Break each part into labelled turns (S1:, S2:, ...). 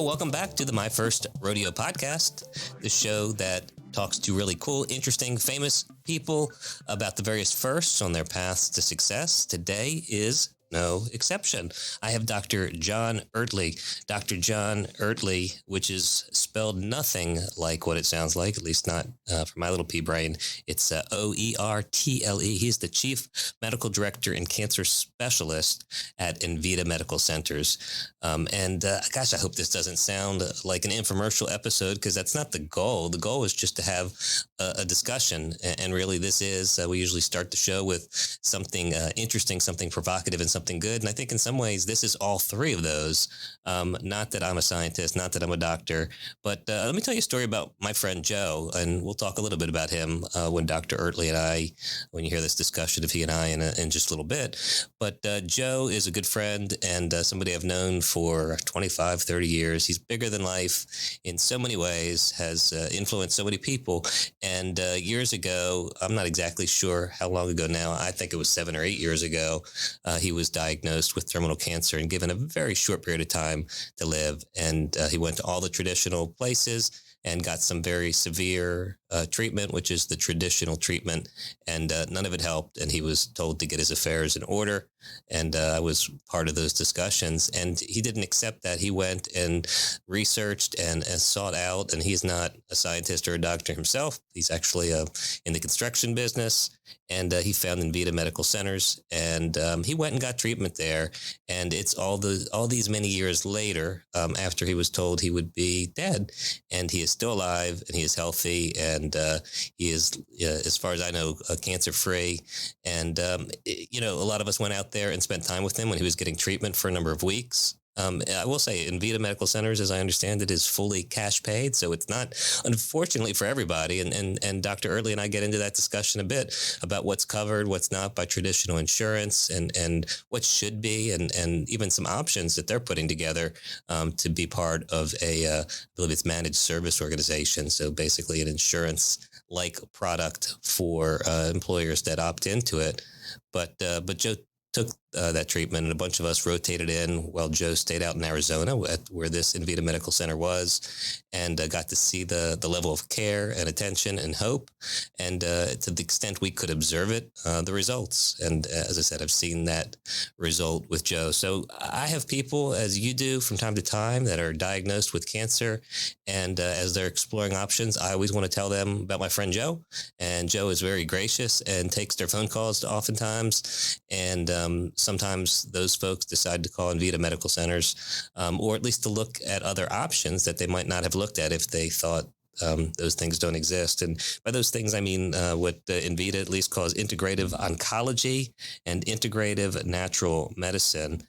S1: welcome back to the My First Rodeo podcast, the show that talks to really cool, interesting, famous people about the various firsts on their paths to success. Today is no exception. I have Dr. John Oertle. Dr. John Oertle, which is spelled nothing like what it sounds like, at least not for my little pea brain. It's Oertle. He's the Chief Medical Director and Cancer Specialist at Envita Medical Centers. Gosh, I hope this doesn't sound like an infomercial episode, because that's not the goal. The goal is just to have a discussion. And really this is, we usually start the show with something interesting, something provocative, and something good. And I think in some ways this is all three of those. Not that I'm a scientist, not that I'm a doctor, but let me tell you a story about my friend Joe, and we'll talk a little bit about him when Dr. Oertle and I, when you hear this discussion of he and I in just a little bit. But Joe is a good friend and somebody I've known for 25, 30 years. He's bigger than life in so many ways, has influenced so many people. And years ago, I'm not exactly sure how long ago now, I think it was 7 or 8 years ago, he was diagnosed with terminal cancer and given a very short period of time to live. And he went to all the traditional places and got some very severe treatment, which is the traditional treatment, and none of it helped. And he was told to get his affairs in order. And I was part of those discussions, and he didn't accept that. He went and researched and sought out, and he's not a scientist or a doctor himself. He's actually in the construction business, and he found Envita Medical Centers, and he went and got treatment there. And it's all these many years later, after he was told he would be dead, and he is still alive, and he is healthy, and he is, as far as I know, cancer-free. And, a lot of us went out there and spent time with him when he was getting treatment for a number of weeks. I will say Envita Medical Centers, as I understand it, is fully cash paid. So it's not, unfortunately, for everybody. And Dr. Oertle and I get into that discussion a bit about what's covered, what's not by traditional insurance, and what should be, and even some options that they're putting together to be part of I believe it's managed service organization. So basically an insurance-like product for employers that opt into it. But Joe took that treatment, and a bunch of us rotated in while Joe stayed out in Arizona where this Envita Medical Center was, and got to see the level of care and attention and hope, and to the extent we could observe it, the results. And as I said, I've seen that result with Joe. So I have people, as you do from time to time, that are diagnosed with cancer, and as they're exploring options, I always want to tell them about my friend Joe. And Joe is very gracious and takes their phone calls oftentimes, and sometimes those folks decide to call Envita Medical Centers, or at least to look at other options that they might not have looked at if they thought those things don't exist. And by those things, I mean what Envita at least calls integrative oncology and integrative natural medicine.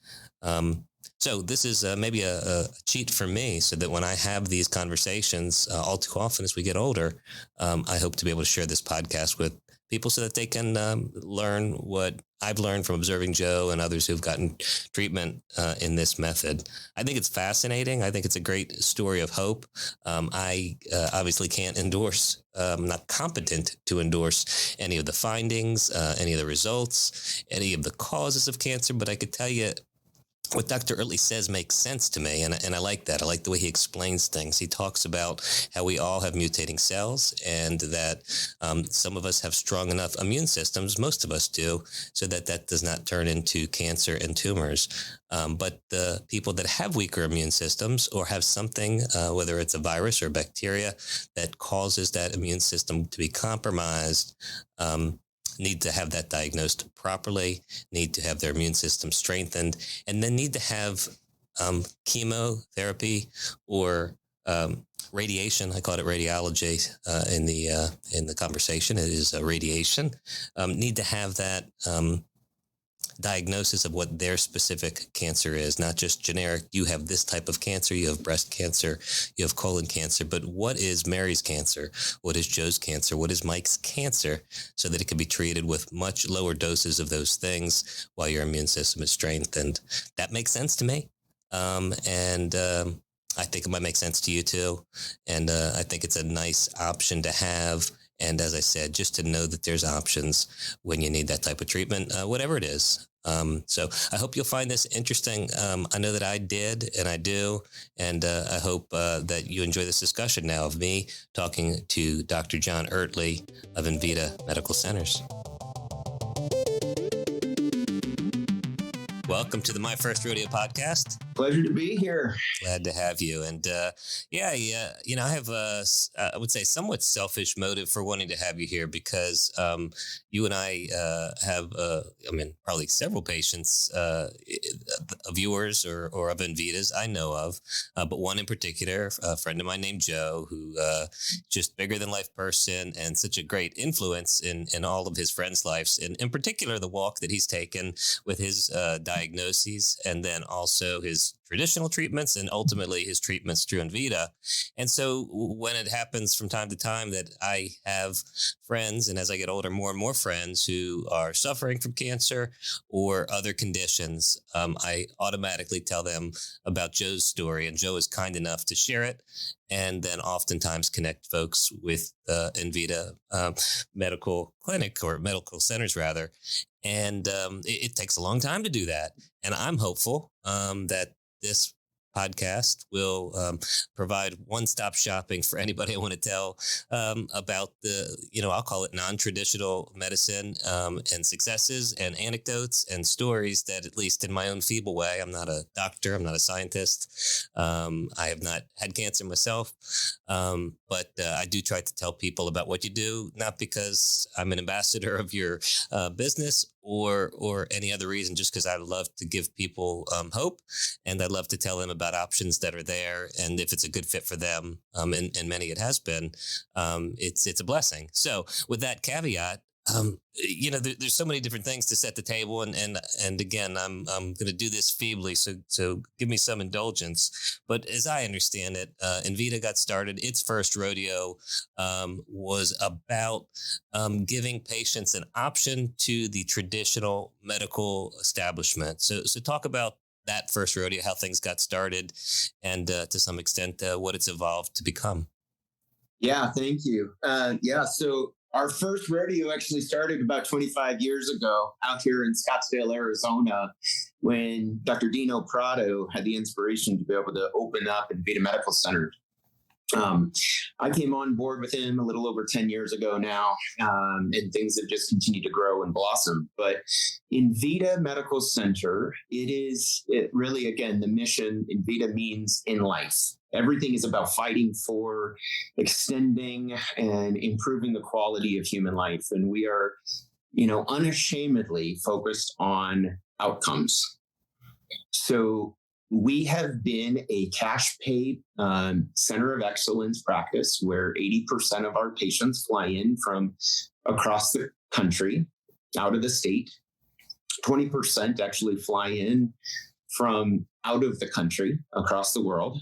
S1: So this is maybe a cheat for me, so that when I have these conversations all too often as we get older, I hope to be able to share this podcast with people so that they can learn what I've learned from observing Joe and others who've gotten treatment in this method. I think it's fascinating. I think it's a great story of hope. I obviously can't endorse, I'm not competent to endorse any of the findings, any of the results, any of the causes of cancer, but I could tell you what Dr. Oertle says makes sense to me, and I like that. I like the way he explains things. He talks about how we all have mutating cells, and that some of us have strong enough immune systems, most of us do, so that does not turn into cancer and tumors. But the people that have weaker immune systems, or have something, whether it's a virus or bacteria, that causes that immune system to be compromised, need to have that diagnosed properly, need to have their immune system strengthened, and then need to have chemotherapy or radiation. I call it radiology in the conversation. It is radiation. Need to have that diagnosis of what their specific cancer is, not just generic. You have this type of cancer, you have breast cancer, you have colon cancer, but what is Mary's cancer? What is Joe's cancer? What is Mike's cancer? So that it can be treated with much lower doses of those things while your immune system is strengthened. That makes sense to me. I think it might make sense to you too. And I think it's a nice option to have And as I said, just to know that there's options when you need that type of treatment, whatever it is. So I hope you'll find this interesting. I know that I did and I do. And I hope that you enjoy this discussion now of me talking to Dr. John Oertle of Envita Medical Centers. Welcome to the My First Rodeo podcast.
S2: Pleasure to be here.
S1: Glad to have you. And I have I would say somewhat selfish motive for wanting to have you here because you and I have, probably several patients of yours or of Envita's I know of, but one in particular, a friend of mine named Joe, who just bigger than life person and such a great influence in all of his friends' lives, and in particular the walk that he's taken with his diagnoses, and then also his traditional treatments and ultimately his treatments through Envita. And so when it happens from time to time that I have friends, and as I get older, more and more friends who are suffering from cancer or other conditions, I automatically tell them about Joe's story, and Joe is kind enough to share it and then oftentimes connect folks with Envita Medical Clinic or Medical Centers rather. And it takes a long time to do that. And I'm hopeful that this podcast will provide one-stop shopping for anybody I want to tell about I'll call it non-traditional medicine and successes and anecdotes and stories that, at least in my own feeble way, I'm not a doctor, I'm not a scientist, I have not had cancer myself, but I do try to tell people about what you do, not because I'm an ambassador of your business or any other reason, just because I love to give people hope, and I love to tell them about options that are there, and if it's a good fit for them, and many it has been, it's a blessing. So with that caveat, there's so many different things to set the table, and again, I'm going to do this feebly, so give me some indulgence. But as I understand it, Envita got started. Its first rodeo was about giving patients an option to the traditional medical establishment. So talk about that first rodeo, how things got started, and to some extent what it's evolved to become.
S2: Yeah, thank you. So our first rodeo actually started about 25 years ago out here in Scottsdale, Arizona, when Dr. Dino Prado had the inspiration to be able to open up Envita Medical Centers. I came on board with him a little over 10 years ago now, and things have just continued to grow and blossom. But Envita Medical Center, it really, again, the mission, Envita means in life. Everything is about fighting for extending and improving the quality of human life. And we are, unashamedly focused on outcomes. So we have been a cash pay center of excellence practice where 80% of our patients fly in from across the country, out of the state. 20% actually fly in from out of the country, across the world,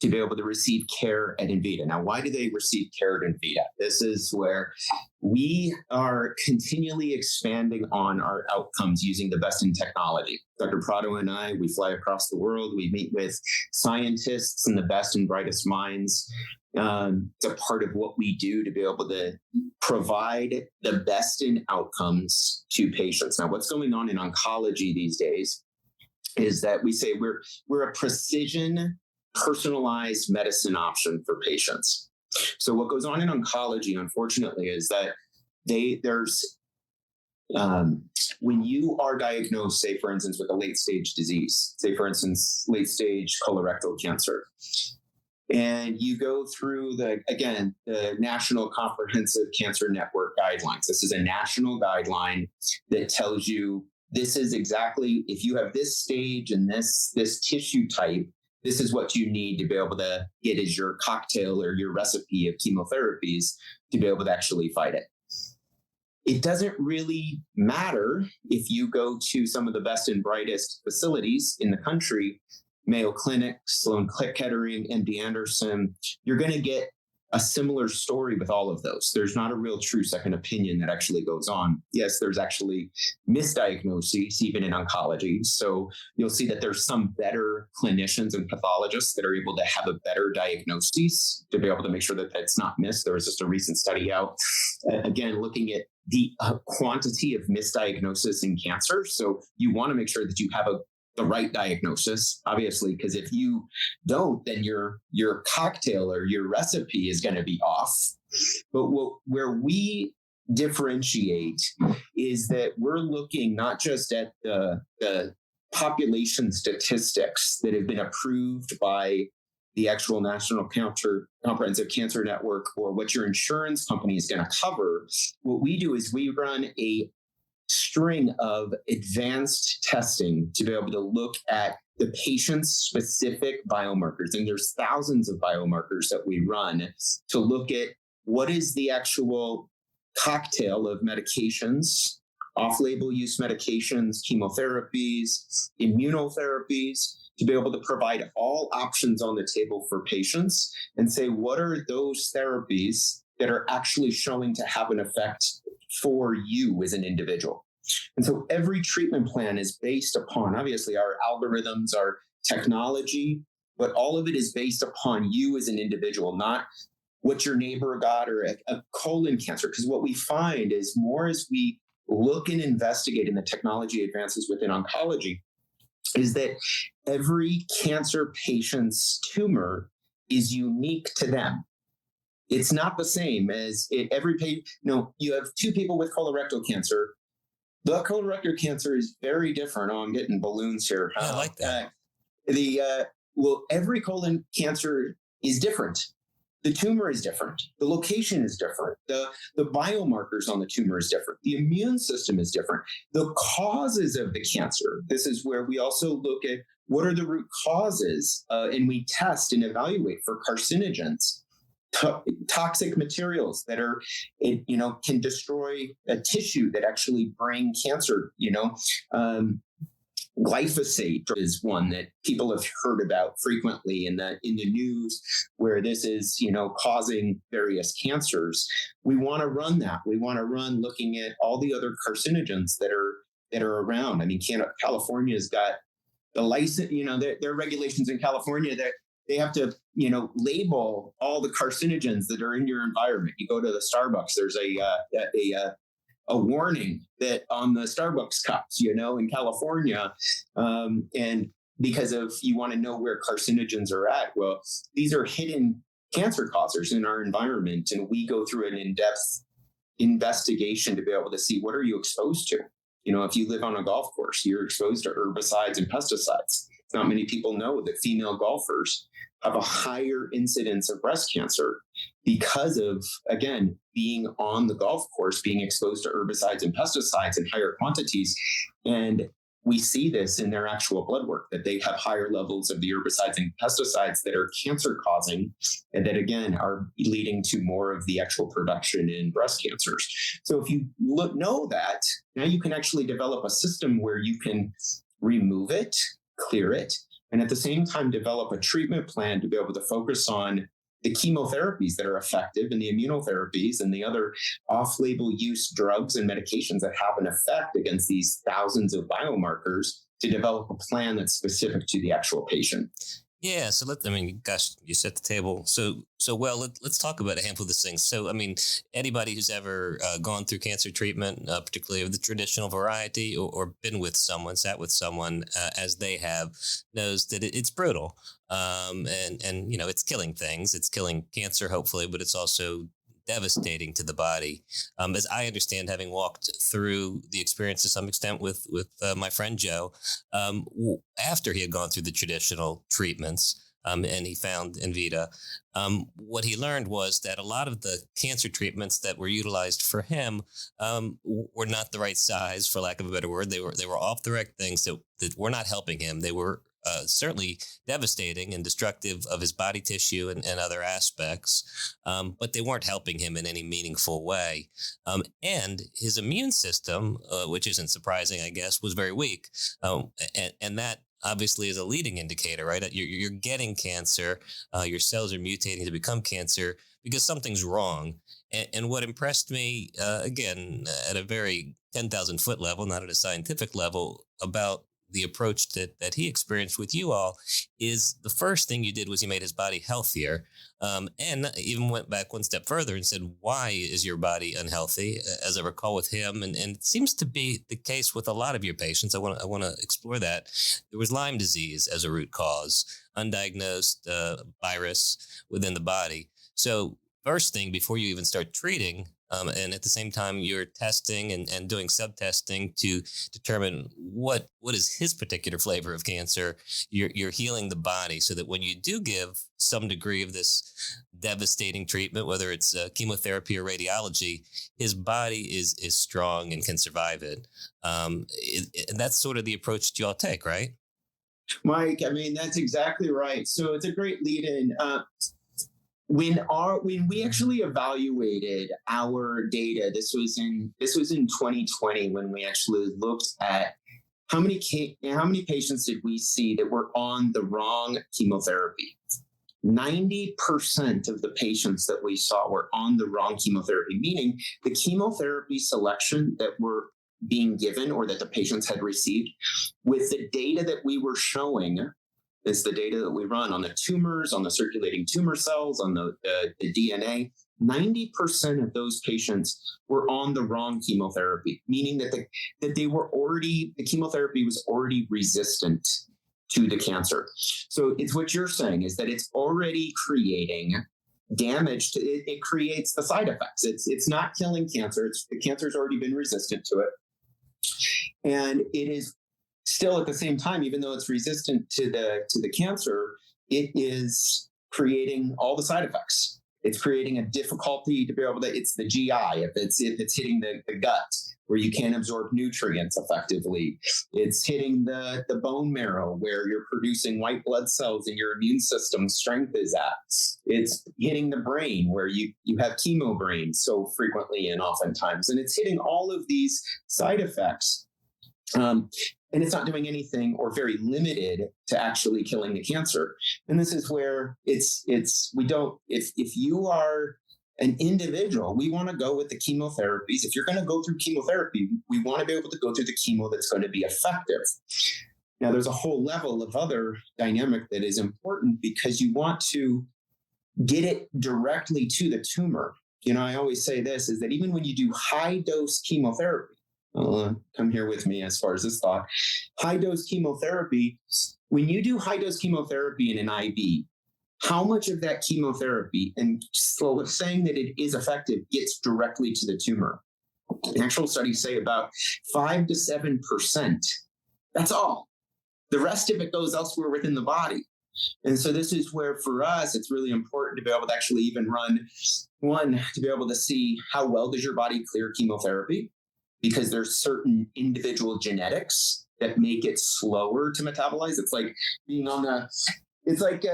S2: to be able to receive care at Envita. Now, why do they receive care at Envita? This is where we are continually expanding on our outcomes using the best in technology. Dr. Prado and I, we fly across the world. We meet with scientists and the best and brightest minds. It's a part of what we do to be able to provide the best in outcomes to patients. Now, what's going on in oncology these days is that we say we're a precision personalized medicine option for patients. So what goes on in oncology, unfortunately, is that when you are diagnosed, say, for instance, with a late stage disease, say, for instance, late stage colorectal cancer, and you go through the National Comprehensive Cancer Network guidelines. This is a national guideline that tells you this is exactly, if you have this stage and this tissue type, this is what you need to be able to get as your cocktail or your recipe of chemotherapies to be able to actually fight it. It doesn't really matter if you go to some of the best and brightest facilities in the country, Mayo Clinic, Sloan Kettering, MD Anderson, you're going to get a similar story with all of those. There's not a real true second opinion that actually goes on. Yes, there's actually misdiagnoses, even in oncology. So you'll see that there's some better clinicians and pathologists that are able to have a better diagnosis to be able to make sure that that's not missed. There was just a recent study out, again, looking at the quantity of misdiagnosis in cancer. So you want to make sure that you have the right diagnosis, obviously, because if you don't, then your cocktail or your recipe is going to be off. But where we differentiate is that we're looking not just at the population statistics that have been approved by the actual National Comprehensive Cancer Network or what your insurance company is going to cover. What we do is we run a string of advanced testing to be able to look at the patient's specific biomarkers. And there's thousands of biomarkers that we run to look at what is the actual cocktail of medications, off-label use medications, chemotherapies, immunotherapies, to be able to provide all options on the table for patients and say, what are those therapies that are actually showing to have an effect for you as an individual? And so every treatment plan is based upon, obviously, our algorithms, our technology, but all of it is based upon you as an individual, not what your neighbor got or a colon cancer. Because what we find is more as we look and investigate in the technology advances within oncology, is that every cancer patient's tumor is unique to them. It's not the same as every patient. You have two people with colorectal cancer. The colorectal cancer is very different. Oh, I'm getting balloons here.
S1: I like that.
S2: Every colon cancer is different. The tumor is different. The location is different. The biomarkers on the tumor is different. The immune system is different. The causes of the cancer. This is where we also look at what are the root causes, and we test and evaluate for carcinogens, toxic materials that are, can destroy a tissue that actually bring cancer. Glyphosate is one that people have heard about frequently in the news, where this is, causing various cancers. We want to run that. We want to run looking at all the other carcinogens that are around. I mean, California's got the license, there are regulations in California that they have to, label all the carcinogens that are in your environment. You go to the Starbucks, there's a warning that on the Starbucks cups, in California, and because of you want to know where carcinogens are at. Well, these are hidden cancer causers in our environment, and we go through an in-depth investigation to be able to see what are you exposed to. If you live on a golf course, you're exposed to herbicides and pesticides. Not many people know that female golfers have a higher incidence of breast cancer because of, again, being on the golf course, being exposed to herbicides and pesticides in higher quantities. And we see this in their actual blood work, that they have higher levels of the herbicides and pesticides that are cancer causing, and that, again, are leading to more of the actual production in breast cancers. So if you know that, now you can actually develop a system where you can remove it, clear it, and at the same time develop a treatment plan to be able to focus on the chemotherapies that are effective and the immunotherapies and the other off-label use drugs and medications that have an effect against these thousands of biomarkers, to develop a plan that's specific to the actual patient.
S1: Yeah. So gosh, you set the table. Let's talk about a handful of these things. So, anybody who's ever gone through cancer treatment, particularly of the traditional variety, or been with someone, sat with someone as they have, knows that it's brutal. And it's killing things. It's killing cancer, hopefully, but it's also devastating to the body. As I understand, having walked through the experience to some extent with my friend Joe, after he had gone through the traditional treatments, and he found Envita, what he learned was that a lot of the cancer treatments that were utilized for him were not the right size, for lack of a better word. They were off the right things that were not helping him. They were certainly devastating and destructive of his body tissue and other aspects, but they weren't helping him in any meaningful way. And his immune system, which isn't surprising, I guess, was very weak. And that obviously is a leading indicator, right? You're getting cancer, your cells are mutating to become cancer because something's wrong. And what impressed me, again, at a very 10,000 foot level, not at a scientific level, about the approach that he experienced with you all is the first thing you did was you made his body healthier. And even went back one step further and said, why is your body unhealthy? As I recall with him, and it seems to be the case with a lot of your patients. I want to explore that. There was Lyme disease as a root cause, undiagnosed virus within the body. So first thing, before you even start treating, and at the same time, you're testing and doing sub-testing to determine what is his particular flavor of cancer. You're healing the body so that when you do give some degree of this devastating treatment, whether it's chemotherapy or radiology, his body is strong and can survive it. And that's sort of the approach that you all take, right?
S2: Mike, I mean, that's exactly right. So it's a great lead in. When we actually evaluated our data, this was in 2020 when we actually looked at how many patients did we see that were on the wrong chemotherapy. 90% of the patients that we saw were on the wrong chemotherapy, meaning the chemotherapy selection that were being given or that the patients had received with the data that we were showing. It's the data that we run on the tumors, on the circulating tumor cells, on the DNA. 90% of those patients were on the wrong chemotherapy, meaning that the chemotherapy was already resistant to the cancer. So it's what you're saying is that it's already creating damage to it. It creates the side effects. It's not killing cancer. The cancer's already been resistant to it. And it is still at the same time, even though it's resistant to the cancer, it is creating all the side effects. It's creating a difficulty to be able to, it's the GI, if it's hitting the gut where you can't absorb nutrients effectively. It's hitting the bone marrow where you're producing white blood cells and your immune system strength is at. It's hitting the brain where you have chemo brain so frequently and oftentimes. And it's hitting all of these side effects. And it's not doing anything or very limited to actually killing the cancer. And this is where if you are an individual, we want to go with the chemotherapies. If you're going to go through chemotherapy, we want to be able to go through the chemo that's going to be effective. Now, there's a whole level of other dynamic that is important because you want to get it directly to the tumor. I always say this is that even when you do high dose chemotherapy, come here with me as far as this thought. High-dose chemotherapy, when you do high-dose chemotherapy in an IV, how much of that chemotherapy, and so saying that it is effective, gets directly to the tumor? Actual studies say about 5 to 7%. That's all. The rest of it goes elsewhere within the body. And so this is where, for us, it's really important to be able to actually even run, to be able to see how well does your body clear chemotherapy, because there's certain individual genetics that make it slower to metabolize. It's like being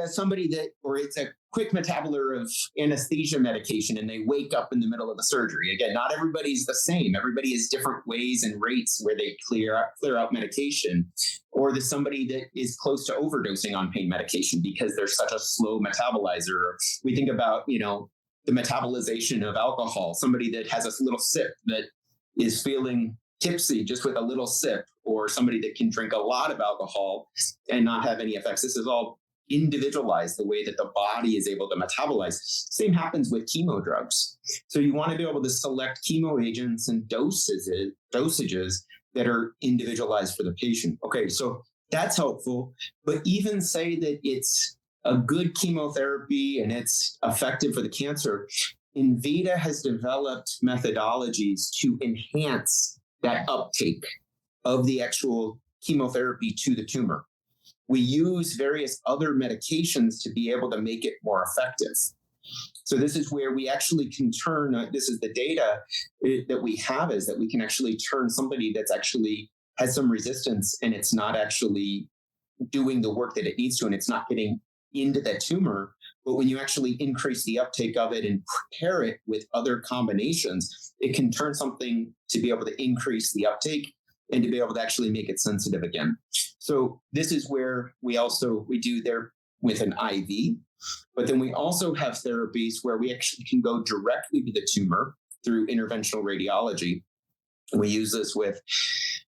S2: somebody it's a quick metaboler of anesthesia medication and they wake up in the middle of the surgery. Again, not everybody's the same. Everybody has different ways and rates where they clear out medication. Or there's somebody that is close to overdosing on pain medication because they're such a slow metabolizer. We think about, the metabolization of alcohol, somebody that has a little sip that is feeling tipsy just with a little sip, or somebody that can drink a lot of alcohol and not have any effects. This is all individualized, the way that the body is able to metabolize. Same happens with chemo drugs. So you want to be able to select chemo agents and dosages that are individualized for the patient. Okay, so that's helpful. But even say that it's a good chemotherapy and it's effective for the cancer, Envita has developed methodologies to enhance that uptake of the actual chemotherapy to the tumor. We use various other medications to be able to make it more effective. So this is where we actually can turn, this is the data that we have, is that we can actually turn somebody that's actually has some resistance and it's not actually doing the work that it needs to, and it's not getting into that tumor. But when you actually increase the uptake of it and pair it with other combinations, it can turn something to be able to increase the uptake and to be able to actually make it sensitive again. So this is where we do there with an IV, but then we also have therapies where we actually can go directly to the tumor through interventional radiology. We use this with,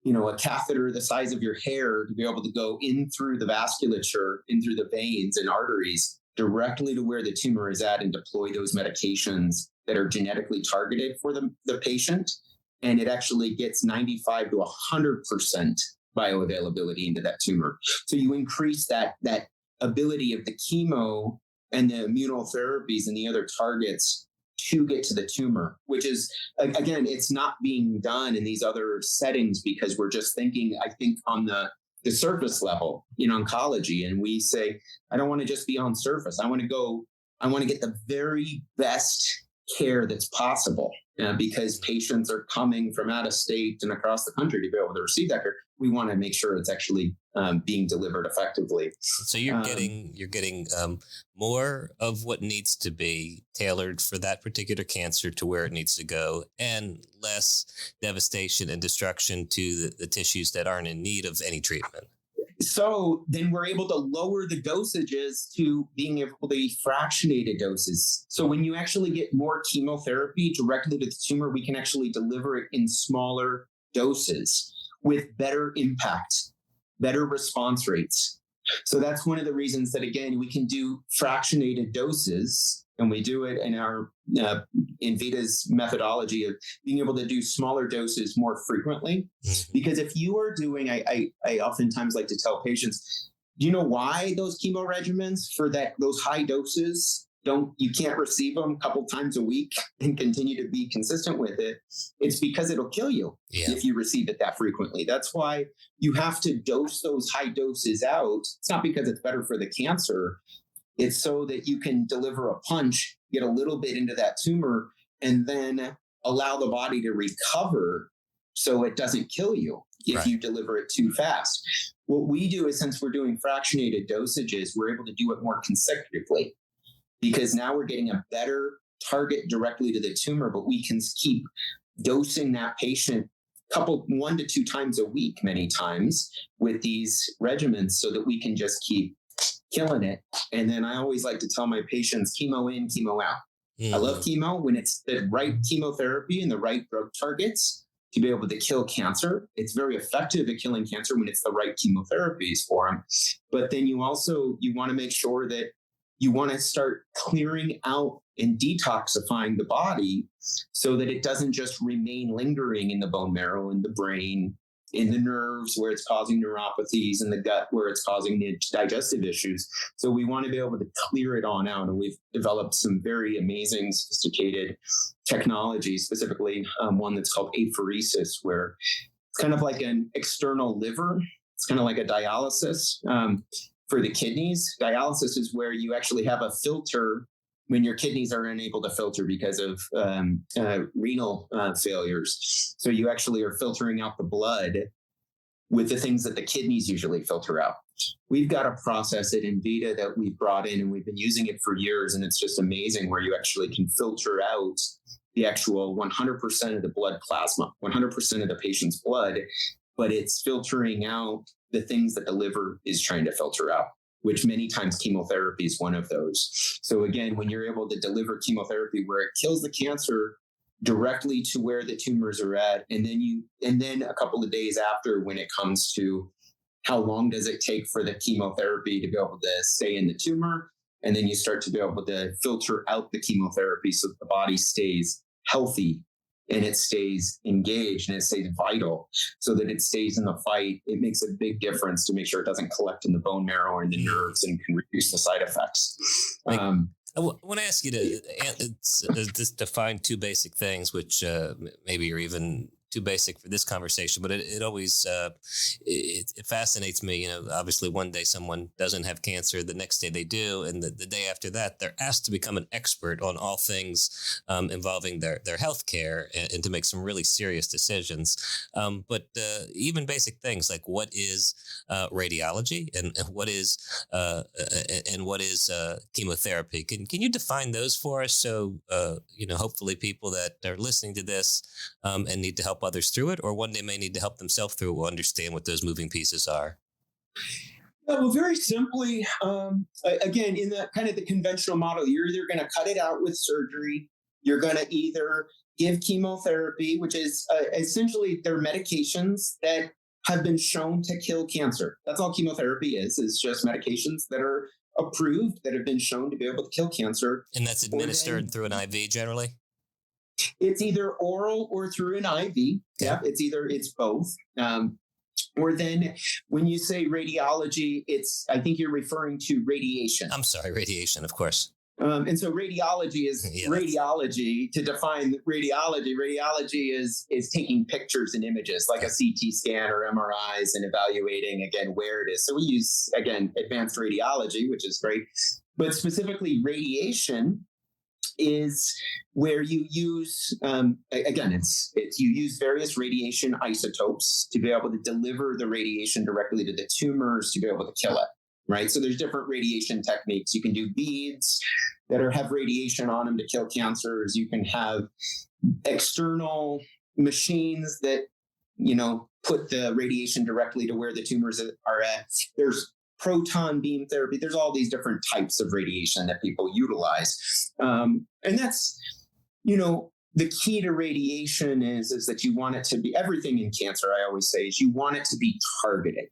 S2: a catheter the size of your hair to be able to go in through the vasculature, in through the veins and arteries directly to where the tumor is at and deploy those medications that are genetically targeted for the patient. And it actually gets 95 to 100% bioavailability into that tumor. So you increase that ability of the chemo and the immunotherapies and the other targets to get to the tumor, which is, again, it's not being done in these other settings because we're just thinking, I think, on the surface level in oncology. And we say, I don't want to just be on surface. I want to get the very best care that's possible because patients are coming from out of state and across the country to be able to receive that care. We want to make sure it's actually being delivered effectively.
S1: So you're getting more of what needs to be tailored for that particular cancer to where it needs to go, and less devastation and destruction to the tissues that aren't in need of any treatment.
S2: So then we're able to lower the dosages to being able to be fractionated doses. So when you actually get more chemotherapy directly to the tumor, we can actually deliver it in smaller doses with better impact, better response rates. So that's one of the reasons that, again, we can do fractionated doses, and we do it in our Envita's methodology of being able to do smaller doses more frequently. Because if you are doing, I oftentimes like to tell patients, do you know why those chemo regimens for those high doses you can't receive them a couple times a week and continue to be consistent with it? It's because it'll kill you if you receive it that frequently. That's why you have to dose those high doses out. It's not because it's better for the cancer. It's so that you can deliver a punch, get a little bit into that tumor, and then allow the body to recover so it doesn't kill you if you deliver it too fast. What we do is, since we're doing fractionated dosages, we're able to do it more consecutively, because now we're getting a better target directly to the tumor, but we can keep dosing that patient 1 to 2 times a week, many times, with these regimens, so that we can just keep killing it. And then I always like to tell my patients, chemo in, chemo out. I love chemo when it's the right chemotherapy and the right drug targets to be able to kill cancer. It's very effective at killing cancer when it's the right chemotherapies for them. But then you want to make sure that you want to start clearing out and detoxifying the body so that it doesn't just remain lingering in the bone marrow, in the brain, in the nerves where it's causing neuropathies, in the gut where it's causing the digestive issues. So we want to be able to clear it on out. And we've developed some very amazing, sophisticated technology, specifically one that's called apheresis, where it's kind of like an external liver. It's kind of like a dialysis for the kidneys. Dialysis is where you actually have a filter when your kidneys are unable to filter because of renal failures. So you actually are filtering out the blood with the things that the kidneys usually filter out. We've got a process at Envita that we've brought in, and we've been using it for years, and it's just amazing, where you actually can filter out the actual 100% of the blood plasma, 100% of the patient's blood, but it's filtering out the things that the liver is trying to filter out, which many times chemotherapy is one of those. So again, when you're able to deliver chemotherapy where it kills the cancer directly to where the tumors are at, and then a couple of days after, when it comes to how long does it take for the chemotherapy to be able to stay in the tumor, and then you start to be able to filter out the chemotherapy so that the body stays healthy and it stays engaged and it stays vital, so that it stays in the fight. It makes a big difference to make sure it doesn't collect in the bone marrow or in the nerves and can reduce the side effects.
S1: I want to ask you to just define 2 basic things, which maybe are even too basic for this conversation, but it always it fascinates me. You know, obviously one day someone doesn't have cancer, the next day they do, and the day after that they're asked to become an expert on all things involving their health care and to make some really serious decisions. But even basic things like what is radiology and what is chemotherapy? Can you define those for us? So hopefully people that are listening to this and need to help others through it, or one they may need to help themselves through or understand what those moving pieces are?
S2: Well, very simply, again, in the kind of the conventional model, you're either going to cut it out with surgery, you're going to either give chemotherapy, which is essentially they're medications that have been shown to kill cancer. That's all chemotherapy is just medications that are approved, that have been shown to be able to kill cancer.
S1: And that's administered through an IV generally?
S2: It's either oral or through an IV.
S1: Okay.
S2: Yeah, it's both. Or then when you say radiology, I think you're referring to radiation.
S1: I'm sorry, radiation, of course.
S2: And so radiology is radiology. To define radiology is taking pictures and images like a CT scan or MRIs and evaluating, again, where it is. So we use, again, advanced radiology, which is great. But specifically radiation is where you use, again, it's you use various radiation isotopes to be able to deliver the radiation directly to the tumors to be able to kill it, right? So there's different radiation techniques. You can do beads that have radiation on them to kill cancers. You can have external machines that, put the radiation directly to where the tumors are at. There's proton beam therapy. There's all these different types of radiation that people utilize. And that's, the key to radiation is that you want it to be, everything in cancer, I always say, is you want it to be targeted.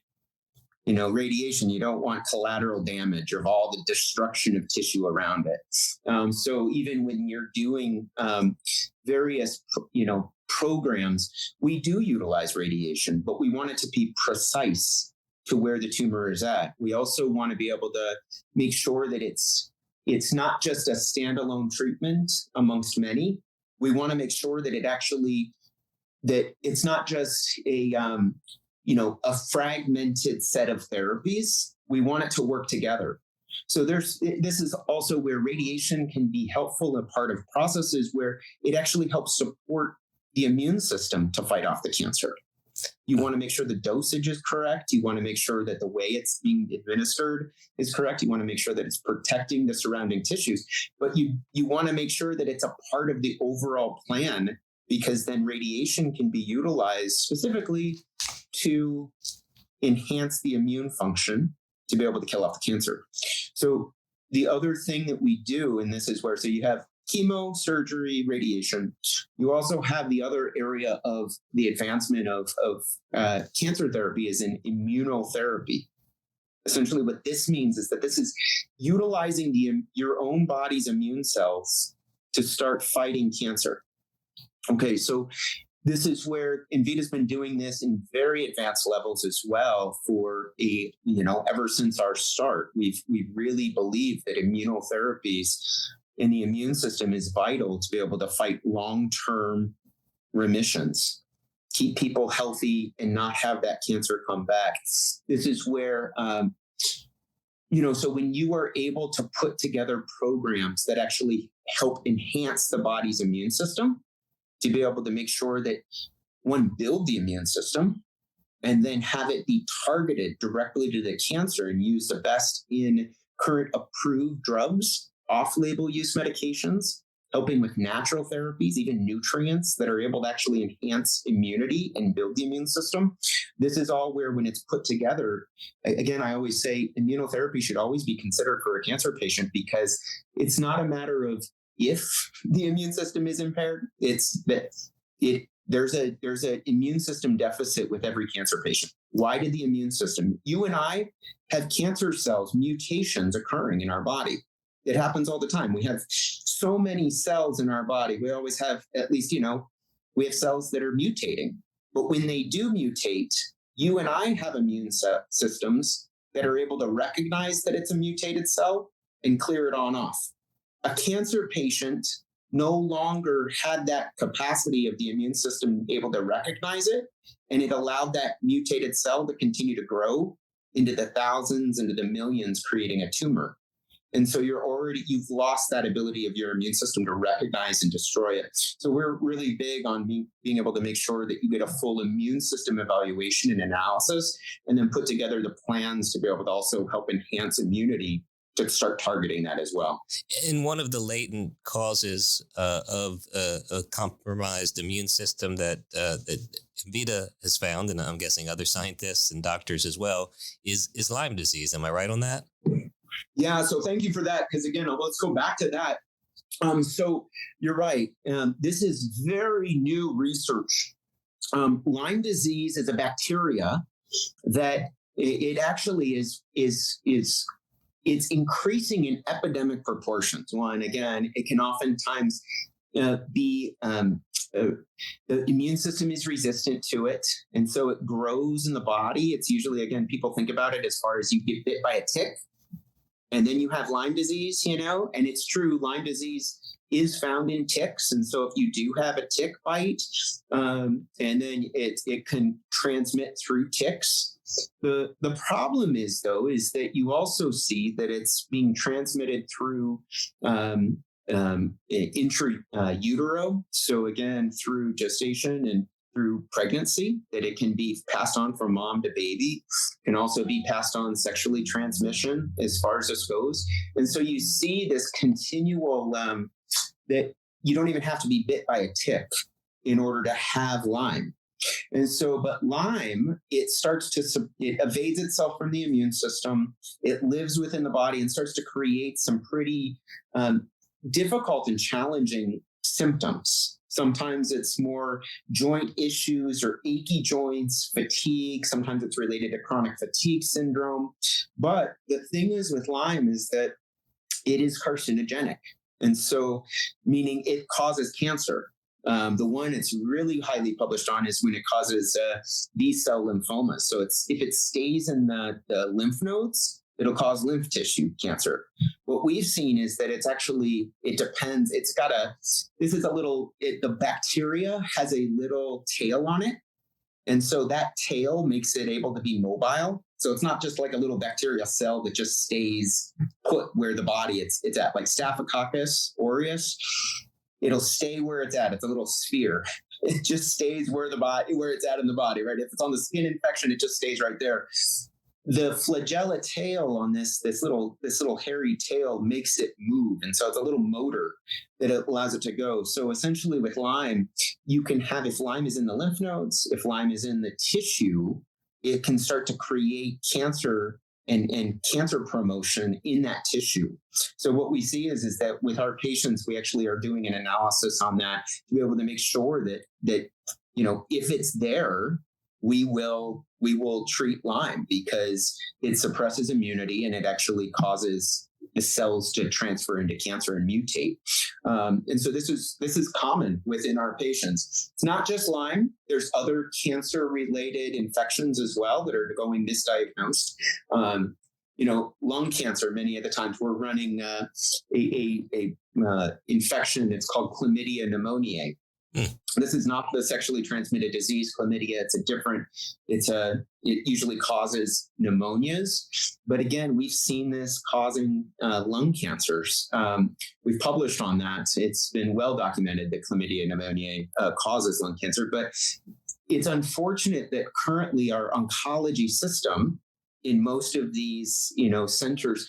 S2: Radiation, you don't want collateral damage of all the destruction of tissue around it. So even when you're doing various, programs, we do utilize radiation, but we want it to be precise to where the tumor is at. We also want to be able to make sure that it's not just a standalone treatment amongst many. We want to make sure that that it's not just a fragmented set of therapies. We want it to work together. So this is also where radiation can be helpful, a part of processes where it actually helps support the immune system to fight off the cancer. You want to make sure the dosage is correct. You want to make sure that the way it's being administered is correct. You want to make sure that it's protecting the surrounding tissues. But you want to make sure that it's a part of the overall plan, because then radiation can be utilized specifically to enhance the immune function to be able to kill off the cancer. So the other thing that we do, and this is where, so you have chemo, surgery, radiation. You also have the other area of the advancement of cancer therapy is in immunotherapy. Essentially what this means is that this is utilizing your own body's immune cells to start fighting cancer. Okay, so this is where Envita's been doing this in very advanced levels as well for ever since our start. We've really believed that immunotherapies in the immune system is vital to be able to fight long-term remissions, keep people healthy and not have that cancer come back. This is where, so when you are able to put together programs that actually help enhance the body's immune system, to be able to make sure that one, build the immune system, and then have it be targeted directly to the cancer and use the best in current approved drugs, off-label use medications, helping with natural therapies, even nutrients that are able to actually enhance immunity and build the immune system. This is all where, when it's put together, again, I always say immunotherapy should always be considered for a cancer patient, because it's not a matter of if the immune system is impaired, it's that there's an immune system deficit with every cancer patient. Why did the immune system? You and I have cancer cells, mutations occurring in our body. It happens all the time. We have so many cells in our body. We always have, at least, we have cells that are mutating. But when they do mutate, you and I have immune systems that are able to recognize that it's a mutated cell and clear it on off. A cancer patient no longer had that capacity of the immune system able to recognize it, and it allowed that mutated cell to continue to grow into the thousands, into the millions, creating a tumor. And so you've lost that ability of your immune system to recognize and destroy it. So we're really big on being able to make sure that you get a full immune system evaluation and analysis, and then put together the plans to be able to also help enhance immunity to start targeting that as well.
S1: And one of the latent causes of a compromised immune system that Envita has found, and I'm guessing other scientists and doctors as well, is Lyme disease. Am I right on that?
S2: Yeah. So thank you for that. Because again, let's go back to that. So you're right. This is very new research. Lyme disease is a bacteria that it actually is it's increasing in epidemic proportions. One, again, it can oftentimes be the immune system is resistant to it, and so it grows in the body. It's usually, again, people think about it as far as you get bit by a tick, and then you have Lyme disease, and it's true. Lyme disease is found in ticks. And so if you do have a tick bite, and then it can transmit through ticks. The problem is that you also see that it's being transmitted through intra-utero. So again, through gestation and through pregnancy, that it can be passed on from mom to baby, can also be passed on sexually transmission as far as this goes. And so you see this continual that you don't even have to be bit by a tick in order to have Lyme. And so, but Lyme, it evades itself from the immune system. It lives within the body and starts to create some pretty difficult and challenging symptoms. Sometimes it's more joint issues or achy joints, fatigue. Sometimes it's related to chronic fatigue syndrome. But the thing is with Lyme is that it is carcinogenic. And so, meaning it causes cancer. The one it's really highly published on is when it causes B-cell lymphomas. So if it stays in the lymph nodes, it'll cause lymph tissue cancer. What we've seen is that it depends. The bacteria has a little tail on it. And so that tail makes it able to be mobile. So it's not just like a little bacterial cell that just stays put where the body it's at, like Staphylococcus aureus. It'll stay where it's at. It's a little sphere. It just stays where it's at in the body, right? If it's on the skin infection, it just stays right there. The flagella tail on this little hairy tail makes it move. And so it's a little motor that allows it to go. So essentially with Lyme, you can have, if Lyme is in the lymph nodes, if Lyme is in the tissue, it can start to create cancer and cancer promotion in that tissue. So what we see is that with our patients, we actually are doing an analysis on that to be able to make sure that if it's there, we will treat Lyme because it suppresses immunity and it actually causes the cells to transfer into cancer and mutate. And so this is common within our patients. It's not just Lyme. There's other cancer-related infections as well that are going misdiagnosed. Lung cancer, many of the times we're running a infection that's called chlamydia pneumoniae. This is not the sexually transmitted disease, chlamydia. It usually causes pneumonias. But again, we've seen this causing lung cancers. We've published on that. It's been well documented that chlamydia pneumoniae causes lung cancer. But it's unfortunate that currently our oncology system in most of these, centers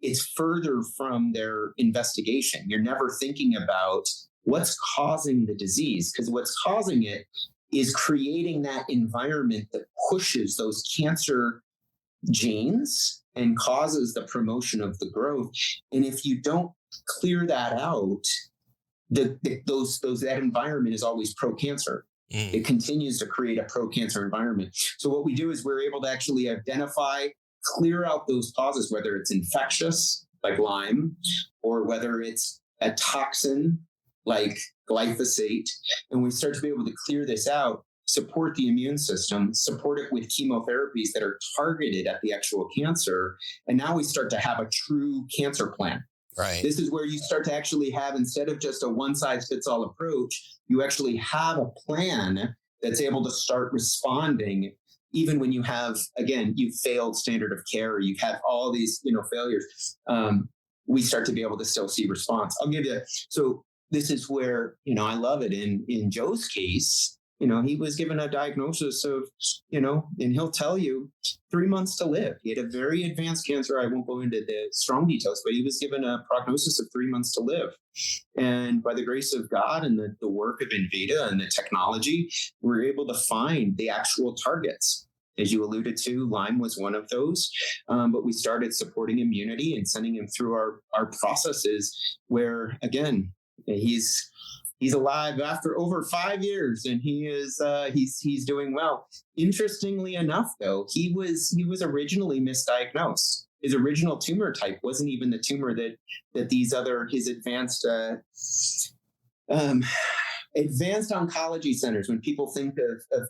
S2: it's further from their investigation. You're never thinking about what's causing the disease, because what's causing it is creating that environment that pushes those cancer genes and causes the promotion of the growth. And if you don't clear that out, that environment is always pro-cancer. It continues to create a pro-cancer environment. So what we do is we're able to actually identify, clear out those causes, whether it's infectious, like Lyme, or whether it's a toxin, like glyphosate, and we start to be able to clear this out, support the immune system, support it with chemotherapies that are targeted at the actual cancer. And now we start to have a true cancer plan.
S1: Right.
S2: This is where you start to actually have, instead of just a one-size-fits-all approach, you actually have a plan that's able to start responding even when you have, again, you've failed standard of care, or you have all these, failures. We start to be able to still see response. I'll give you, so this is where, I love it. In Joe's case, he was given a diagnosis of, and he'll tell you 3 months to live. He had a very advanced cancer. I won't go into the strong details, but he was given a prognosis of 3 months to live. And by the grace of God and the work of Envita and the technology, we were able to find the actual targets. As you alluded to, Lyme was one of those, but we started supporting immunity and sending him through our processes where, again, he's alive after over 5 years, and he's doing well. Interestingly enough, though, he was originally misdiagnosed. His original tumor type wasn't even the tumor that his advanced advanced oncology centers. When people think of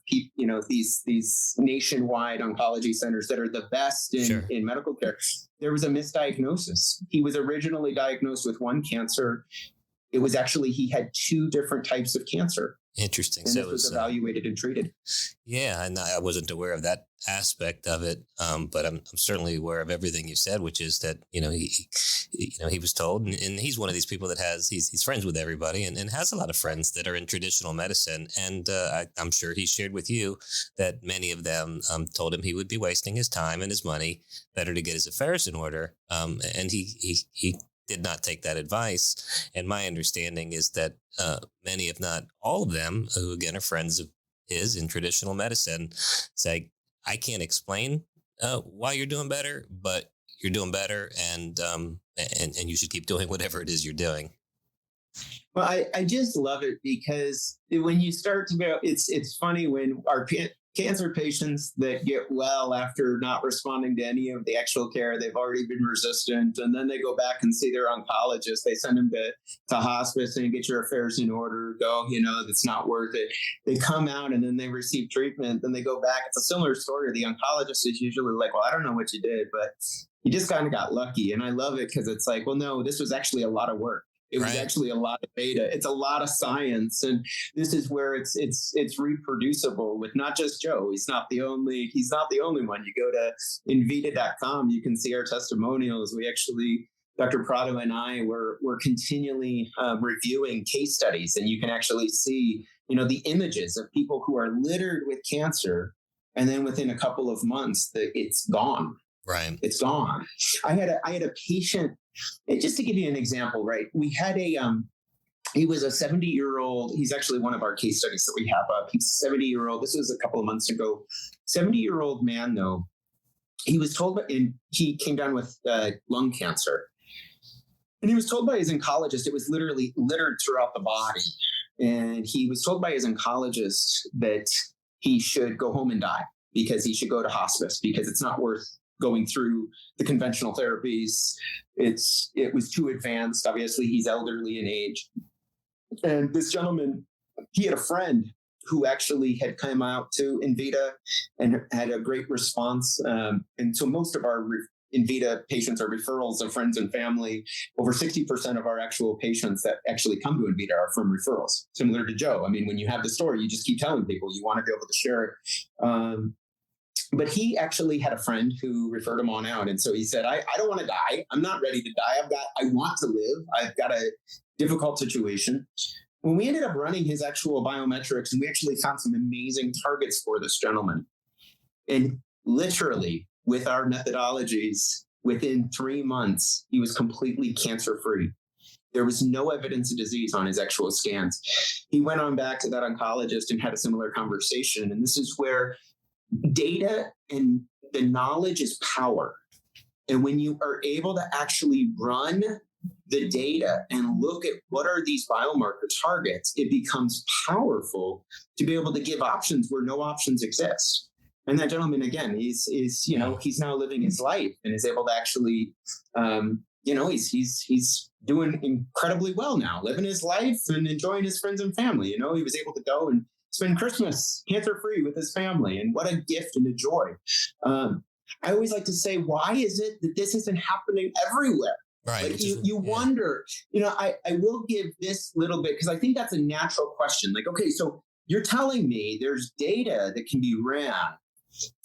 S2: these nationwide oncology centers that are the best in medical care, there was a misdiagnosis. He was originally diagnosed with one cancer. It was actually, he had 2 different types of cancer.
S1: Interesting.
S2: And so it was evaluated and treated.
S1: Yeah, and I wasn't aware of that aspect of it, but I'm certainly aware of everything you said, which is that he was told, and he's one of these people that he's friends with everybody, and has a lot of friends that are in traditional medicine, and I'm sure he shared with you that many of them told him he would be wasting his time and his money. Better to get his affairs in order, and he did not take that advice. And my understanding is that many, if not all of them, who again are friends of his in traditional medicine, say, I can't explain why you're doing better, but you're doing better, and you should keep doing whatever it is you're doing.
S2: Well, I just love it because when you start to go, it's funny when our cancer patients that get well after not responding to any of the actual care, they've already been resistant, and then they go back and see their oncologist. They send them to hospice and get your affairs in order. Go, that's not worth it. They come out and then they receive treatment. Then they go back. It's a similar story. The oncologist is usually like, well, I don't know what you did, but you just kind of got lucky. And I love it because it's like, well, no, this was actually a lot of work. It was actually a lot of data. It's a lot of science, and this is where it's reproducible with not just Joe. He's not the only one. You go to Envita.com, you can see our testimonials. We actually, Dr. Prado and I, we're continually reviewing case studies, and you can actually see the images of people who are littered with cancer, and then within a couple of months, it's gone.
S1: Right,
S2: it's gone. I had a patient. Just to give you an example, right? We had he was a 70-year-old. He's actually one of our case studies that we have up. He's a 70-year-old. This was a couple of months ago. 70-year-old man, though. He was told, and he came down with lung cancer. And he was told by his oncologist, it was literally littered throughout the body. And he was told by his oncologist that he should go home and die because he should go to hospice because it's not worth going through the conventional therapies. It was too advanced. Obviously, he's elderly in age. And this gentleman, he had a friend who actually had come out to Envita and had a great response. And so most of our Envita patients are referrals of friends and family. Over 60% of our actual patients that actually come to Envita are from referrals, similar to Joe. I mean, when you have the story, you just keep telling people you want to be able to share it. But he actually had a friend who referred him on out. And so he said, I don't want to die. I'm not ready to die. I want to live. I've got a difficult situation. When we ended up running his actual biometrics, and we actually found some amazing targets for this gentleman. And literally with our methodologies, within 3 months, he was completely cancer-free. There was no evidence of disease on his actual scans. He went on back to that oncologist and had a similar conversation. And this is where data and the knowledge is power. And when you are able to actually run the data and look at what are these biomarker targets, it becomes powerful to be able to give options where no options exist. And that gentleman, again, he's now living his life and is able to actually, he's doing incredibly well now, living his life and enjoying his friends and family. He was able to go and spend Christmas cancer-free with his family, and what a gift and a joy. I always like to say, why is it that this isn't happening everywhere?
S1: Right.
S2: Like you wonder, I will give this little bit because I think that's a natural question. Like, okay, so you're telling me there's data that can be ran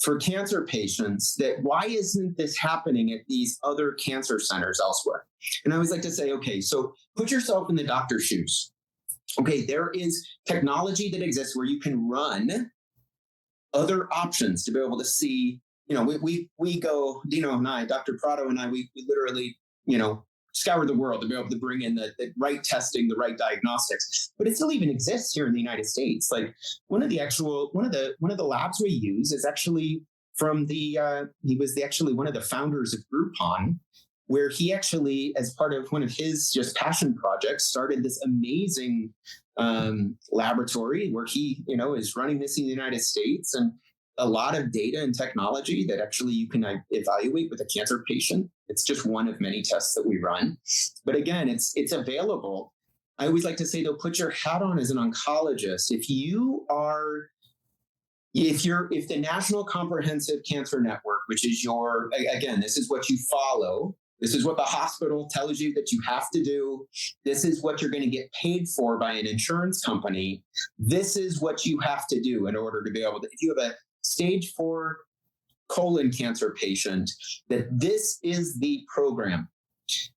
S2: for cancer patients that why isn't this happening at these other cancer centers elsewhere? And I always like to say, okay, so put yourself in the doctor's shoes. Okay, there is technology that exists where you can run other options to be able to see, we go, Dino and I, Dr. Prado and I, we literally, scour the world to be able to bring in the right testing, the right diagnostics. But it still even exists here in the United States. Like one of the labs we use is actually from he was actually one of the founders of Groupon, where he actually, as part of one of his just passion projects, started this amazing laboratory where he, is running this in the United States, and a lot of data and technology that actually you can evaluate with a cancer patient. It's just one of many tests that we run. But again, it's available. I always like to say, though, put your hat on as an oncologist. If the National Comprehensive Cancer Network, which is this is what you follow. This is what the hospital tells you that you have to do. This is what you're going to get paid for by an insurance company. This is what you have to do in order to be able to, if you have a stage 4 colon cancer patient, that this is the program.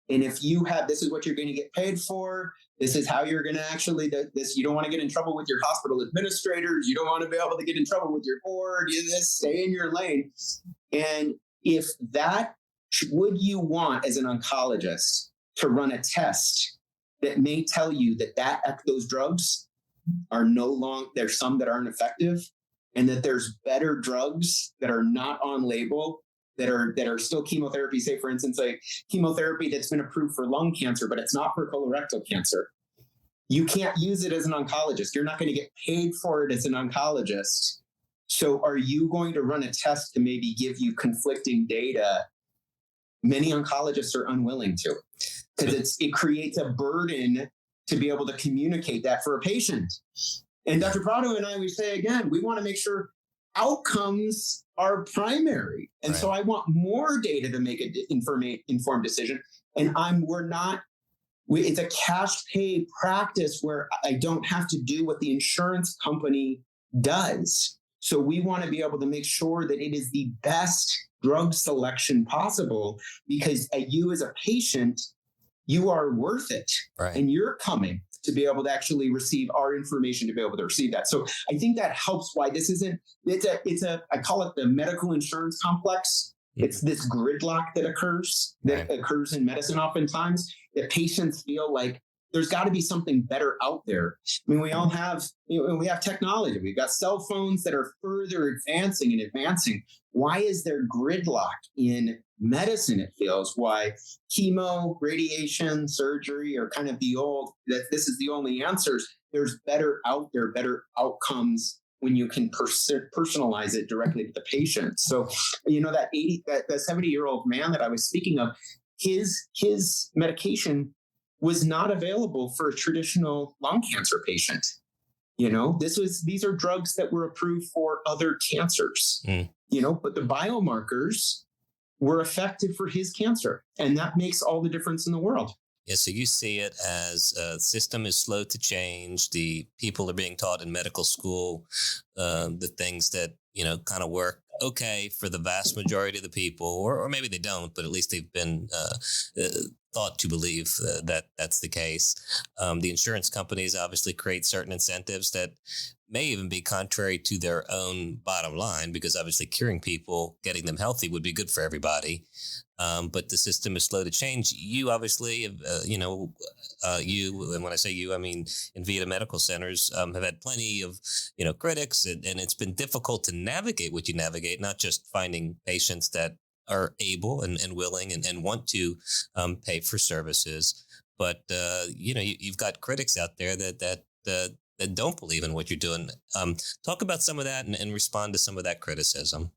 S2: And if you have, this is what you're going to get paid for. This is how you're going to actually, you don't want to get in trouble with your hospital administrators. You don't want to be able to get in trouble with your board. Stay in your lane. And if that, would you want as an oncologist to run a test that may tell you that those drugs are there's some that aren't effective, and that there's better drugs that are not on label that are still chemotherapy? Say, for instance, like chemotherapy that's been approved for lung cancer, but it's not for colorectal cancer. You can't use it as an oncologist. You're not going to get paid for it as an oncologist. So are you going to run a test to maybe give you conflicting data? Many oncologists are unwilling to, because it creates a burden to be able to communicate that for a patient. And Dr. Prado and I, we say, again, we want to make sure outcomes are primary. And
S1: right.
S2: So I want more data to make an informed decision. And it's a cash pay practice where I don't have to do what the insurance company does. So we want to be able to make sure that it is the best drug selection possible, because you as a patient, you are worth it.
S1: Right.
S2: And you're coming to be able to actually receive our information to be able to receive that. So I think that helps why this isn't, I call it the medical insurance complex. Mm-hmm. It's this gridlock that occurs in medicine oftentimes, that patients feel like there's got to be something better out there. I mean, we all have, we have technology. We've got cell phones that are further advancing. Why is there gridlock in medicine? It feels why chemo, radiation, surgery are kind of this is the only answers. There's better outcomes when you can personalize it directly to the patient. So, that 70-year-old man that I was speaking of, his medication was not available for a traditional lung cancer patient. These are drugs that were approved for other cancers, but the biomarkers were effective for his cancer. And that makes all the difference in the world.
S1: Yeah, so you see it as the system is slow to change. The people are being taught in medical school the things that, kind of work okay for the vast majority of the people, or maybe they don't, but at least they've been thought to believe that that's the case. The insurance companies obviously create certain incentives that may even be contrary to their own bottom line, because obviously curing people, getting them healthy would be good for everybody. But the system is slow to change. You obviously, you, and when I say you, I mean Envita Medical Centers, have had plenty of, critics, and it's been difficult to navigate what you navigate, not just finding patients that are able and willing and want to pay for services, but you've got critics out there that don't believe in what you're doing. Talk about some of that and respond to some of that criticism.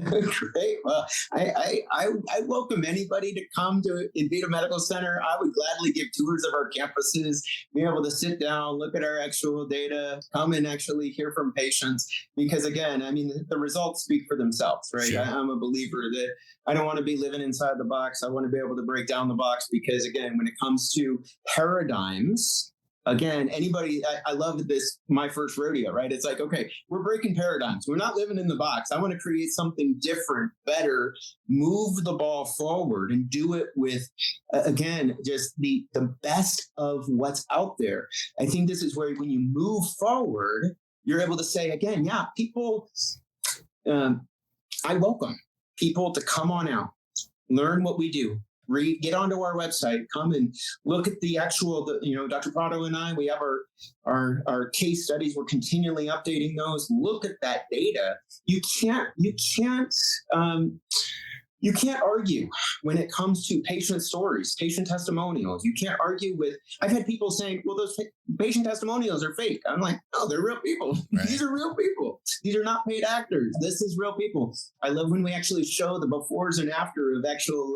S2: Great. Well, I welcome anybody to come to Envita Medical Center. I would gladly give tours of our campuses, be able to sit down, look at our actual data, come and actually hear from patients. Because again, I mean, the results speak for themselves, right? Sure. I'm a believer that I don't want to be living inside the box. I want to be able to break down the box, because again, when it comes to paradigms, Again, I love this, My First Rodeo, right? It's like, okay, we're breaking paradigms. We're not living in the box. I want to create something different, better, move the ball forward and do it with, again, just the best of what's out there. I think this is where when you move forward, you're able to say, again, yeah, people, I welcome people to come on out, learn what we do. Get onto our website, come and look at the actual, Dr. Prado and I, we have our case studies. We're continually updating those. Look at that data. You can't argue when it comes to patient stories, patient testimonials. You can't argue with, I've had people saying, well, those patient testimonials are fake. I'm like, no, they're real people. Right. These are real people. These are not paid actors. This is real people. I love when we actually show the befores and after of actual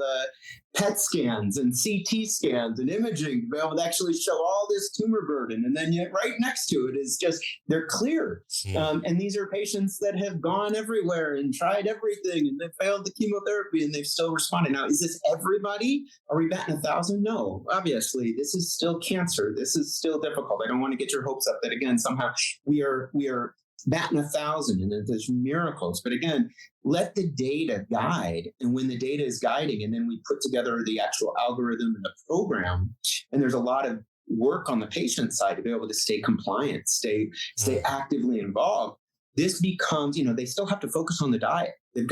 S2: PET scans and CT scans and imaging to be able to actually show all this tumor burden. And then yet right next to it is just, they're clear. And these are patients that have gone everywhere and tried everything and they failed the chemotherapy and they've still responded. Now, is this everybody? Are we batting 1,000? No, obviously, this is still cancer. This is still difficult. I don't want to get your hopes up that, again, somehow we are batting 1,000 and that there's miracles. But again, let the data guide. And when the data is guiding, and then we put together the actual algorithm and the program, and there's a lot of work on the patient side to be able to stay compliant, stay actively involved. This becomes, they still have to focus on the diet. They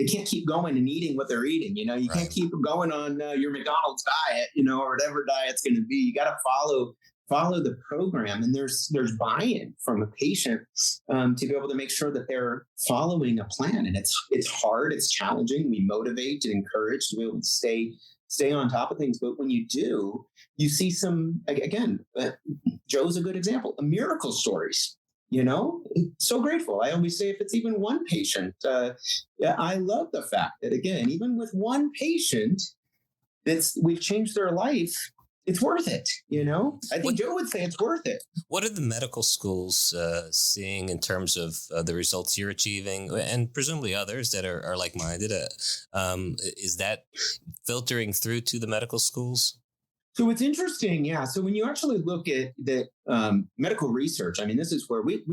S2: can't keep going and eating what they're eating. You
S1: Right.
S2: can't keep going on your McDonald's diet, or whatever diet's going to be. You got to follow the program, and there's buy-in from a patient to be able to make sure that they're following a plan. And it's hard, it's challenging. We motivate and encourage to be able to stay on top of things. But when you do, you see some, again, Joe's a good example, miracle stories. So grateful. I always say, if it's even one patient, I love the fact that, again, even with one patient, we've changed their life. It's worth it. I think Joe would say it's worth it.
S1: What are the medical schools seeing in terms of the results you're achieving, and presumably others that are like-minded? Is that filtering through to the medical schools?
S2: So it's interesting. Yeah. So when you actually look at the medical research, this is where we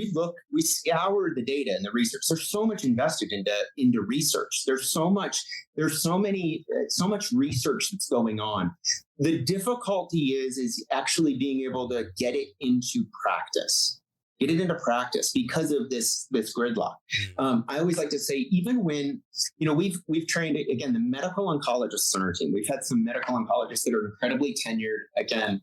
S2: scour the data and the research. There's so much invested into research. There's so much research that's going on. The difficulty is actually being able to get it into practice. Get it into practice because of this gridlock. I always like to say, even when, we've trained, again, the medical oncologists on our team. We've had some medical oncologists that are incredibly tenured, again,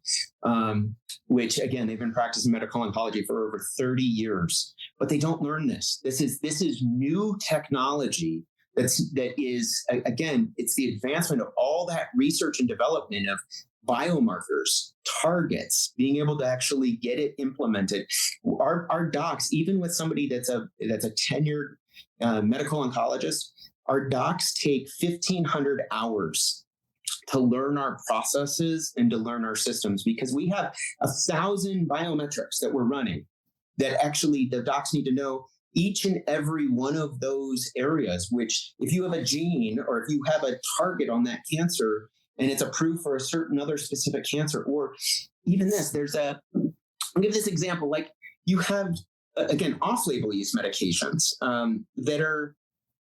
S2: which, again, they've been practicing medical oncology for over 30 years, but they don't learn this. This is new technology. That is, again, it's the advancement of all that research and development of biomarkers, targets, being able to actually get it implemented. Our docs, even with somebody that's a tenured medical oncologist, our docs take 1,500 hours to learn our processes and to learn our systems, because we have 1,000 biometrics that we're running that actually the docs need to know each and every one of those areas, which if you have a gene or if you have a target on that cancer and it's approved for a certain other specific cancer, or even this, I'll give this example, like you have, again, off-label use medications that are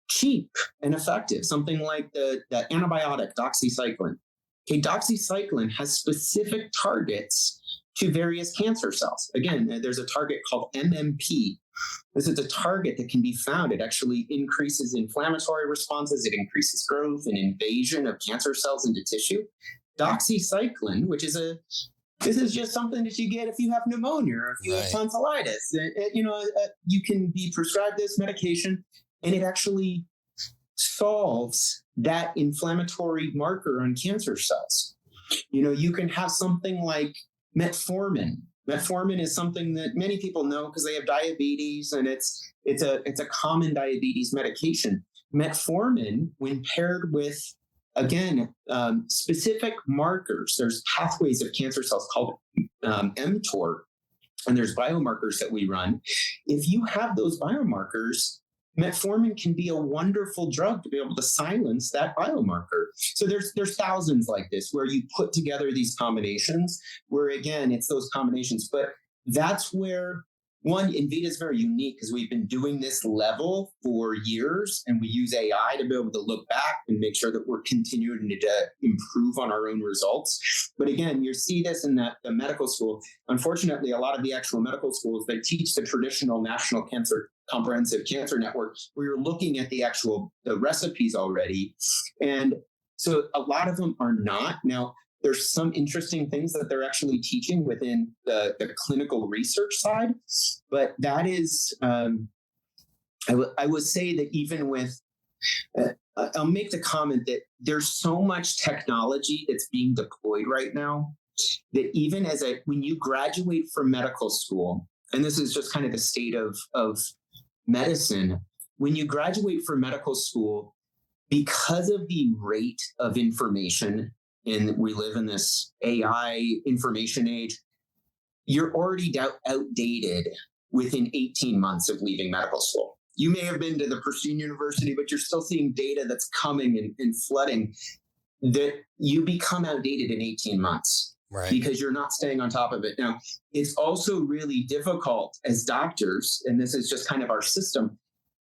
S2: cheap and effective, something like the antibiotic doxycycline. Okay, doxycycline has specific targets to various cancer cells. Again, there's a target called MMP. This is a target that can be found. It actually increases inflammatory responses. It increases growth and invasion of cancer cells into tissue. Doxycycline, this is just something that you get if you have pneumonia or if you have tonsillitis. You can be prescribed this medication, and it actually solves that inflammatory marker on cancer cells. You can have something like metformin. Metformin is something that many people know because they have diabetes, and it's a common diabetes medication. Metformin, when paired with, again, specific markers, there's pathways of cancer cells called mTOR, and there's biomarkers that we run. If you have those biomarkers, metformin can be a wonderful drug to be able to silence that biomarker. So there's thousands like this where you put together these combinations where, again, it's those combinations. But that's where, one, Envita is very unique because we've been doing this level for years, and we use AI to be able to look back and make sure that we're continuing to improve on our own results. But again, you see this in the medical school. Unfortunately, a lot of the actual medical schools that teach the traditional National Comprehensive Cancer Network, where you're looking at the recipes already. And so a lot of them are not. Now, there's some interesting things that they're actually teaching within the clinical research side, but that is, I would say that even with, I'll make the comment that there's so much technology that's being deployed right now that even when you graduate from medical school, and this is just kind of the state of medicine, when you graduate from medical school, because of the rate of information, and we live in this AI information age, you're already outdated within 18 months of leaving medical school. You may have been to the Pursuit University, but you're still seeing data that's coming and flooding that you become outdated in 18 months. Right. Because you're not staying on top of it. Now, it's also really difficult as doctors, and this is just kind of our system.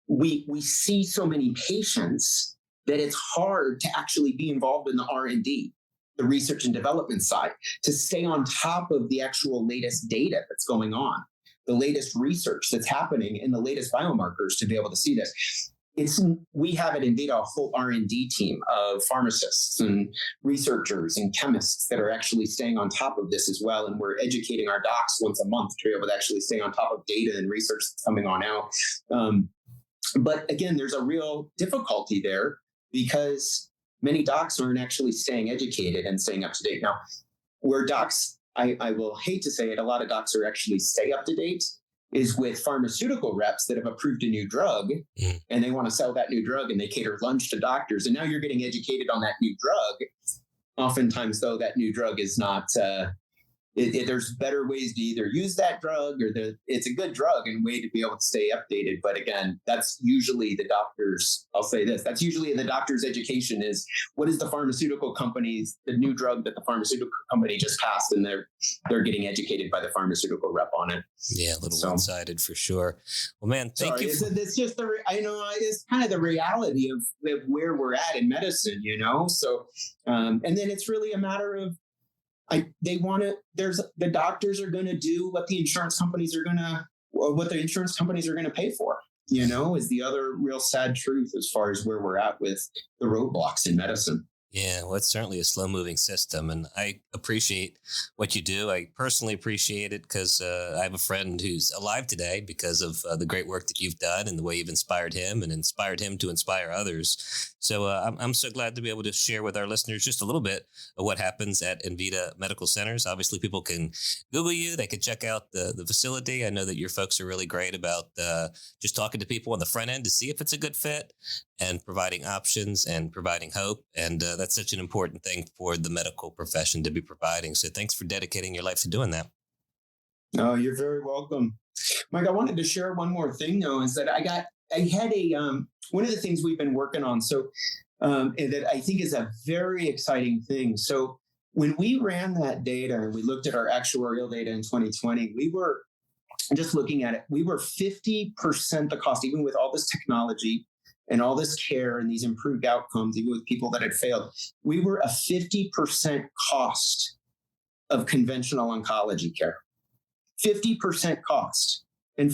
S2: We see so many patients that it's hard to actually be involved in the R&D, the research and development side, to stay on top of the actual latest data that's going on, the latest research that's happening, and the latest biomarkers to be able to see this. We have at Envita a whole R&D team of pharmacists and researchers and chemists that are actually staying on top of this as well. And we're educating our docs once a month to be able to actually stay on top of data and research that's coming on out. But again, there's a real difficulty there because many docs aren't actually staying educated and staying up to date. Now, where docs, I will hate to say it, a lot of docs are actually stay up to date is with pharmaceutical reps that have approved a new drug and they want to sell that new drug and they cater lunch to doctors. And now you're getting educated on that new drug. Oftentimes, though, that new drug is not, there's better ways to either use that drug or it's a good drug and way to be able to stay updated. But again, that's usually the doctor's, I'll say this, that's usually in the doctor's education is what is the pharmaceutical company's, the new drug that the pharmaceutical company just passed and they're getting educated by the pharmaceutical rep on it.
S1: Yeah, a little one-sided for sure. Well, man, thank you.
S2: It's just it's kind of the reality of where we're at in medicine, So, and then it's really a matter of, the doctors are going to do what the insurance companies are going to pay for, is the other real sad truth as far as where we're at with the roadblocks in medicine.
S1: Yeah, well, it's certainly a slow-moving system, and I appreciate what you do. I personally appreciate it because I have a friend who's alive today because of the great work that you've done and the way you've inspired him and inspired him to inspire others. So I'm so glad to be able to share with our listeners just a little bit of what happens at Envita Medical Centers. Obviously, people can Google you. They can check out the facility. I know that your folks are really great about just talking to people on the front end to see if it's a good fit and providing options and providing hope. And that's such an important thing for the medical profession to be providing. So thanks for dedicating your life to doing that.
S2: No, you're very welcome. Mike, I wanted to share one more thing, though, is that I had one of the things we've been working on. So that I think is a very exciting thing. So when we ran that data and we looked at our actuarial data in 2020, we were just looking at it. We were 50% the cost, even with all this technology and all this care and these improved outcomes, even with people that had failed, we were a 50% cost of conventional oncology care. 50% cost. And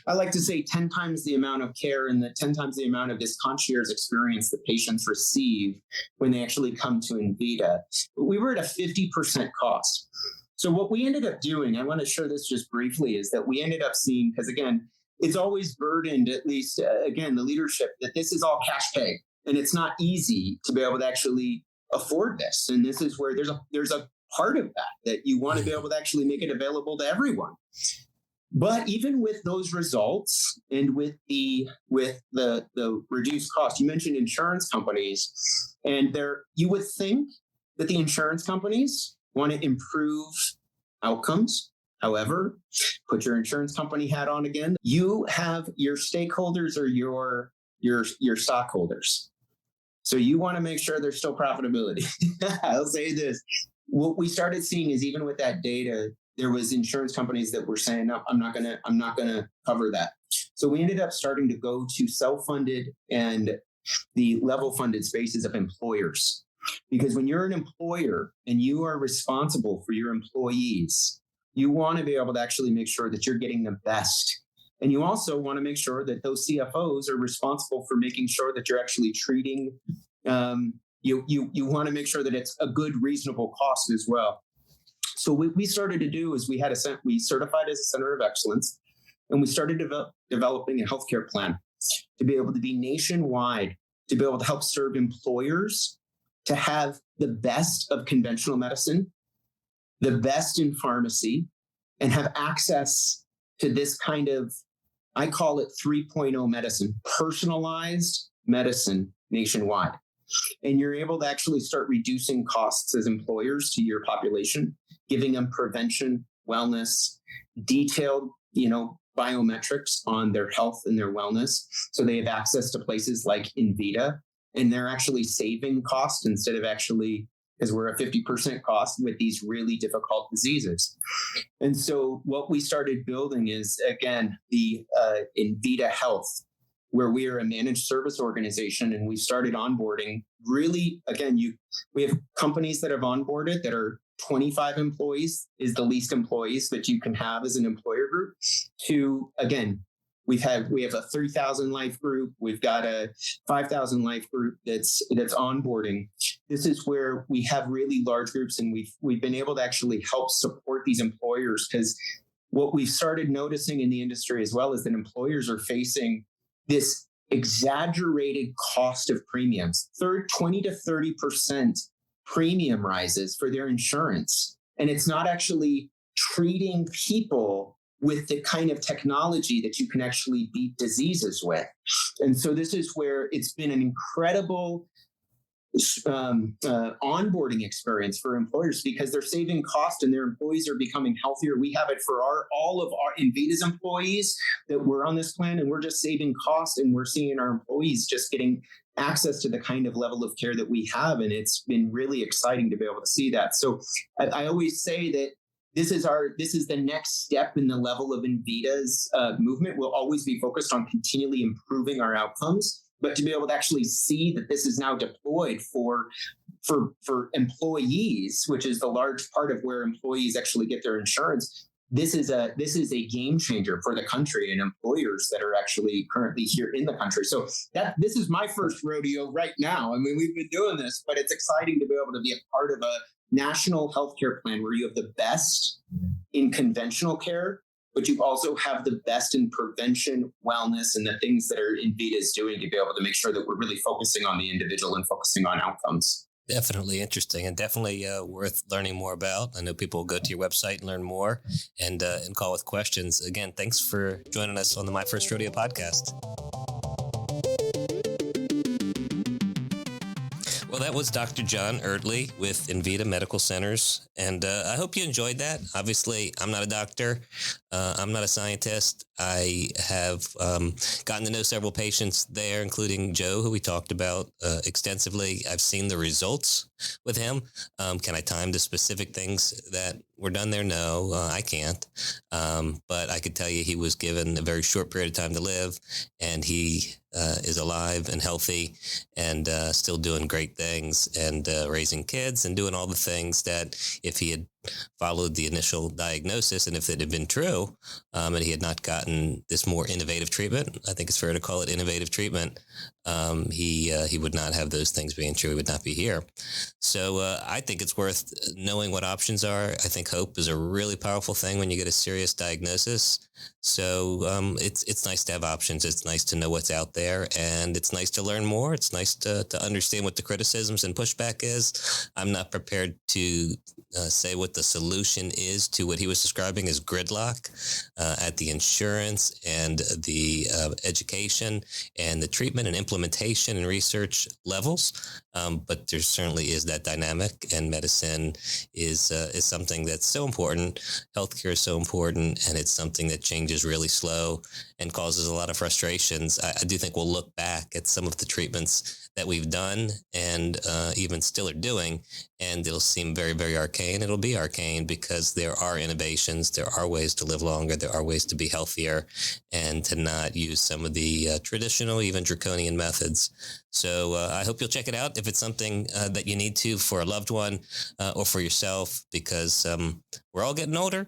S2: I like to say 10 times the amount of care and 10 times the amount of this concierge experience that patients receive when they actually come to Envita. But we were at a 50% cost. So what we ended up doing, I want to share this just briefly, is that we ended up seeing, because again, it's always burdened, at least, the leadership, that this is all cash pay. And it's not easy to be able to actually afford this. And this is where there's a part of that you want to be able to actually make it available to everyone. But even with those results and with the reduced cost, you mentioned insurance companies, and you would think that the insurance companies want to improve outcomes, However, put your insurance company hat on again. You have your stakeholders or your stockholders. So you want to make sure there's still profitability. I'll say this. What we started seeing is even with that data, there was insurance companies that were saying, no, I'm not gonna cover that. So we ended up starting to go to self-funded and the level funded spaces of employers. Because when you're an employer and you are responsible for your employees, you want to be able to actually make sure that you're getting the best. And you also want to make sure that those CFOs are responsible for making sure that you're actually treating, you want to make sure that it's a good, reasonable cost as well. So what we started to do is we certified as a center of excellence, and we started developing a healthcare plan to be able to be nationwide, to be able to help serve employers, to have the best of conventional medicine, the best in pharmacy, and have access to this kind of, I call it 3.0 medicine, personalized medicine nationwide. And you're able to actually start reducing costs as employers to your population, giving them prevention, wellness, detailed, biometrics on their health and their wellness. So they have access to places like Envita, and they're actually saving costs instead of actually, because we're a 50% cost with these really difficult diseases. And so what we started building is, again, the Envita Health, where we are a managed service organization, and we started onboarding really, again, we have companies that have onboarded that are 25 employees is the least employees that you can have as an employer group, to, again, we have a 3,000 life group. We've got a 5,000 life group that's onboarding. This is where we have really large groups, and we've been able to actually help support these employers, because what we've started noticing in the industry as well is that employers are facing this exaggerated cost of premiums, 20 to 30% premium rises for their insurance. And it's not actually treating people with the kind of technology that you can actually beat diseases with. And so this is where it's been an incredible onboarding experience for employers, because they're saving cost and their employees are becoming healthier. We have it for all of our Envita's employees that we're on this plan, and we're just saving cost, and we're seeing our employees just getting access to the kind of level of care that we have. And it's been really exciting to be able to see that. So I always say that this is the next step in the level of Envita's movement. We'll always be focused on continually improving our outcomes, but to be able to actually see that this is now deployed for employees, which is the large part of where employees actually get their insurance. This is a game changer for the country and employers that are actually currently here in the country. So this is my first rodeo right now. I mean, we've been doing this, but it's exciting to be able to be a part of a national healthcare plan where you have the best in conventional care, but you also have the best in prevention, wellness, and the things that Envita is doing to be able to make sure that we're really focusing on the individual and focusing on outcomes.
S1: Definitely interesting, and definitely worth learning more about. I know people will go to your website and learn more and call with questions. Again, thanks for joining us on the My First Rodeo podcast. Well, that was Dr. John Oertle with Envita Medical Centers, and I hope you enjoyed that. Obviously, I'm not a doctor. I'm not a scientist. I have gotten to know several patients there, including Joe, who we talked about extensively. I've seen the results with him. Can I time the specific things that were done there? No, I can't. But I could tell you he was given a very short period of time to live, and he is alive and healthy and still doing great things and raising kids and doing all the things that if he had followed the initial diagnosis, and if it had been true, and he had not gotten this more innovative treatment, I think it's fair to call it innovative treatment, he would not have those things being true. He would not be here. So I think it's worth knowing what options are. I think hope is a really powerful thing when you get a serious diagnosis. So it's nice to have options. It's nice to know what's out there, and it's nice to learn more. It's nice to understand what the criticisms and pushback is. I'm not prepared to say what the solution is to what he was describing as gridlock at the insurance and the education and the treatment and implementation and research levels. But there certainly is that dynamic, and medicine is something that's so important. Healthcare is so important, and it's something that changes really slow and causes a lot of frustrations. I do think we'll look back at some of the treatments that we've done and even still are doing, and it'll seem very, very arcane. It'll be arcane because there are innovations, there are ways to live longer, there are ways to be healthier, and to not use some of the traditional, even draconian methods. So I hope you'll check it out if it's something that you need to for a loved one or for yourself, because we're all getting older.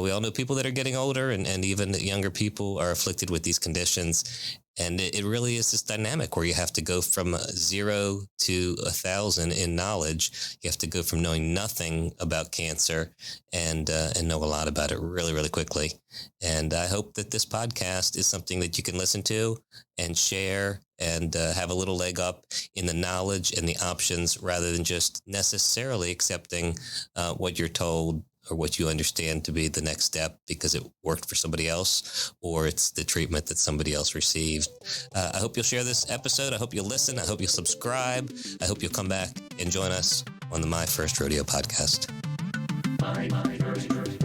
S1: We all know people that are getting older, and even younger people are afflicted with these conditions. And it really is this dynamic where you have to go from 0 to 1,000 in knowledge. You have to go from knowing nothing about cancer and know a lot about it really, really quickly. And I hope that this podcast is something that you can listen to and share and have a little leg up in the knowledge and the options, rather than just necessarily accepting what you're told or what you understand to be the next step because it worked for somebody else, or it's the treatment that somebody else received. I hope you'll share this episode. I hope you'll listen. I hope you'll subscribe. I hope you'll come back and join us on the My First Rodeo podcast. My First Rodeo.